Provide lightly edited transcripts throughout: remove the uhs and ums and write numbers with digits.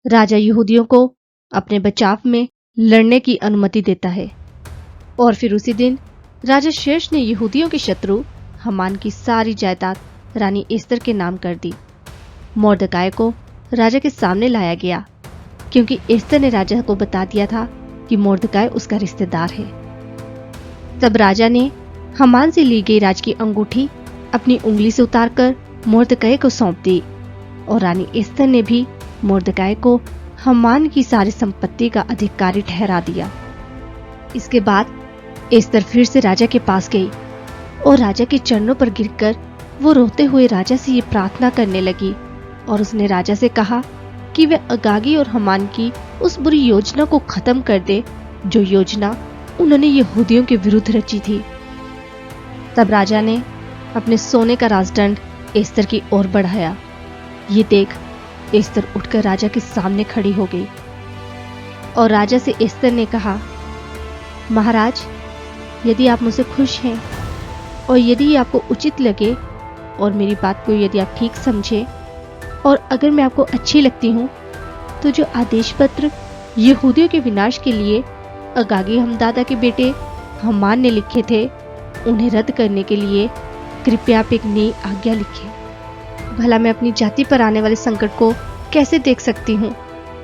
राजा यहूदियों को अपने बचाव में लड़ने की अनुमति देता है और फिर उसी दिन राजा शेष ने यहूदियों के शत्रु हामान की सारी जायदाद रानी एस्तर के नाम कर दी। मोर्दकाय को राजा के सामने लाया गया क्योंकि एस्तर ने राजा को बता दिया था कि मोर्दकाय उसका रिश्तेदार है। तब राजा ने हामान से ली गई राज की अंगूठी अपनी उंगली से उतारकर मोर्दकाय को सौंप दी और रानी एस्तर ने भी मोर्दकाय को हामान की सारी संपत्ति का अधिकारी ठहरा दिया। इसके बाद एस्तर फिर से राजा के पास गई और राजा के चरणों पर गिरकर वो रोते हुए राजा से ये प्रार्थना करने लगी और उसने राजा से कहा कि वे अगागी और हामान की उस बुरी योजना को खत्म कर दे जो योजना उन्होंने यहूदियों के विरुद्ध रची थी। तब राजा ने अपने सोने का राजदंड एस्तर की ओर बढ़ाया। ये देख एस्तर उठकर राजा के सामने खड़ी हो गई और राजा से एस्तर ने कहा, महाराज, यदि आप मुझसे खुश हैं और यदि आपको उचित लगे और मेरी बात को यदि आप ठीक समझे और अगर मैं आपको अच्छी लगती हूँ तो जो आदेश पत्र यहूदियों के विनाश के लिए अगागी हमदादा के बेटे हामान ने लिखे थे उन्हें रद्द करने के लिए कृपया आप एक नई आज्ञा लिखें। भला मैं अपनी जाति पर आने वाले संकट को कैसे देख सकती हूँ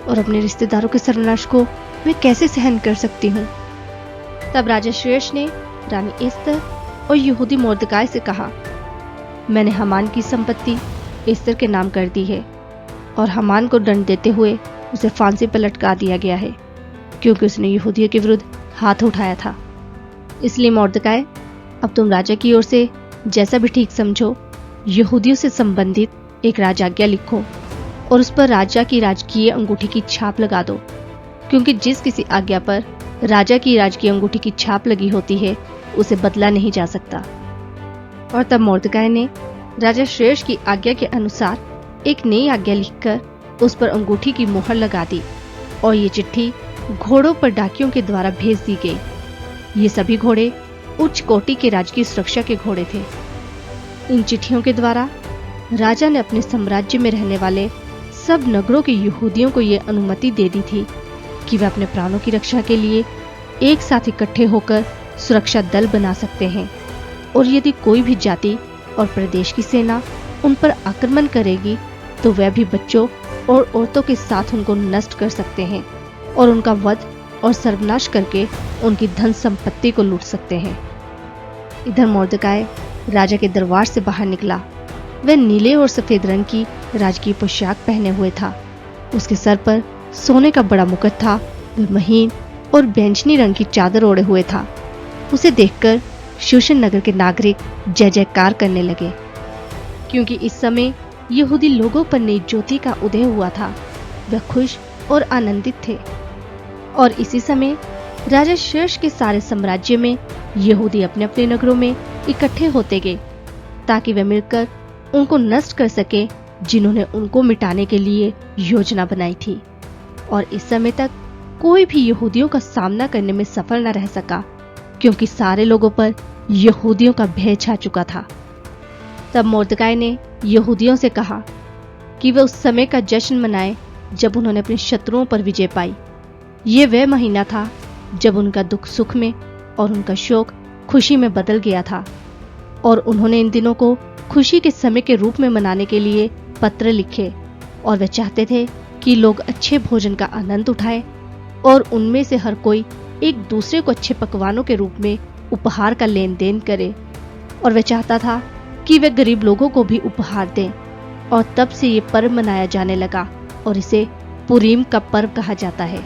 और अपने रिश्तेदारों के सर्वनाश को मैं कैसे सहन कर सकती हूँ। तब राजा शेष ने रानी एस्तर और यहूदी मोर्दकाय से कहा, मैंने हामान की संपत्ति एस्तर के नाम कर दी है और हामान को दंड देते हुए उसे फांसी पर लटका दिया गया है क्योंकि उसने यहूदियों के विरुद्ध हाथ उठाया था। इसलिए मोर्दकाय, अब तुम राजा की ओर से जैसा भी ठीक समझो यहूदियों से संबंधित एक राजाज्ञा लिखो और उस पर राजा की राजकीय अंगूठी की छाप लगा दो, क्योंकि जिस किसी आज्ञा पर राजा की राजकीय अंगूठी की छाप लगी होती है उसे बदला नहीं जा सकता। और तब मोर्दकाय ने राजा शेष की आज्ञा के अनुसार एक नई आज्ञा लिखकर उस पर अंगूठी की मोहर लगा दी और ये चिट्ठी घोड़ों पर डाकियों के द्वारा भेज दी गई। ये सभी घोड़े उच्च कोटि के राजकीय सुरक्षा के घोड़े थे। इन चिट्ठियों के द्वारा राजा ने अपने साम्राज्य में रहने वाले सब नगरों के यहूदियों को ये अनुमति दे दी थी कि वे अपने प्राणों की रक्षा के लिए एक साथ इकट्ठे होकर सुरक्षा दल बना सकते हैं और यदि कोई भी जाति और प्रदेश की सेना उन पर आक्रमण करेगी तो वह भी बच्चों और औरतों के साथ उनको नष्ट कर सकते हैं और उनका वध और सर्वनाश करके उनकी धन संपत्ति को लूट सकते हैं। इधर मोर्दकाय राजा के दरबार से बाहर निकला। वह नीले और सफेद रंग की राजकीय पोशाक पहने हुए था। उसके सर पर सोने का बड़ा मुकुट था। वह महीन और बैंगनी रंग की चादर ओढ़े हुए था। उसे देखकर शूशन नगर के नागरिक जय जयकार करने लगे, क्योंकि इस समय यहूदी लोगों पर नई ज्योति का उदय हुआ था। वह खुश और आनंदित थे। और इसी समय राजा शेष के सारे साम्राज्य में यहूदी अपने अपने नगरों में इकट्ठे होते गए ताकि वे मिलकर उनको नष्ट कर सके जिन्होंने उनको मिटाने के लिए योजना बनाई थी। और इस समय तक कोई भी यहूदियों का सामना करने में सफल न रह सका, क्योंकि सारे लोगों पर यहूदियों का भय छा चुका था। तब मोर्दकाय ने यहूदियों से कहा कि वे उस समय का जश्न मनाएं जब उन्होंने अपने शत्रुओं पर विजय पाई। ये वह महीना था जब उनका दुख सुख में और उनका शोक खुशी में बदल गया था। और उन्होंने इन दिनों को खुशी के समय के रूप में मनाने के लिए पत्र लिखे और वे चाहते थे कि लोग अच्छे भोजन का आनंद उठाएं और उनमें से हर कोई एक दूसरे को अच्छे पकवानों के रूप में उपहार का लेन देन करे। और वह चाहता था कि वे गरीब लोगों को भी उपहार दें। और तब से ये पर्व मनाया जाने लगा और इसे पुरीम का पर्व कहा जाता है।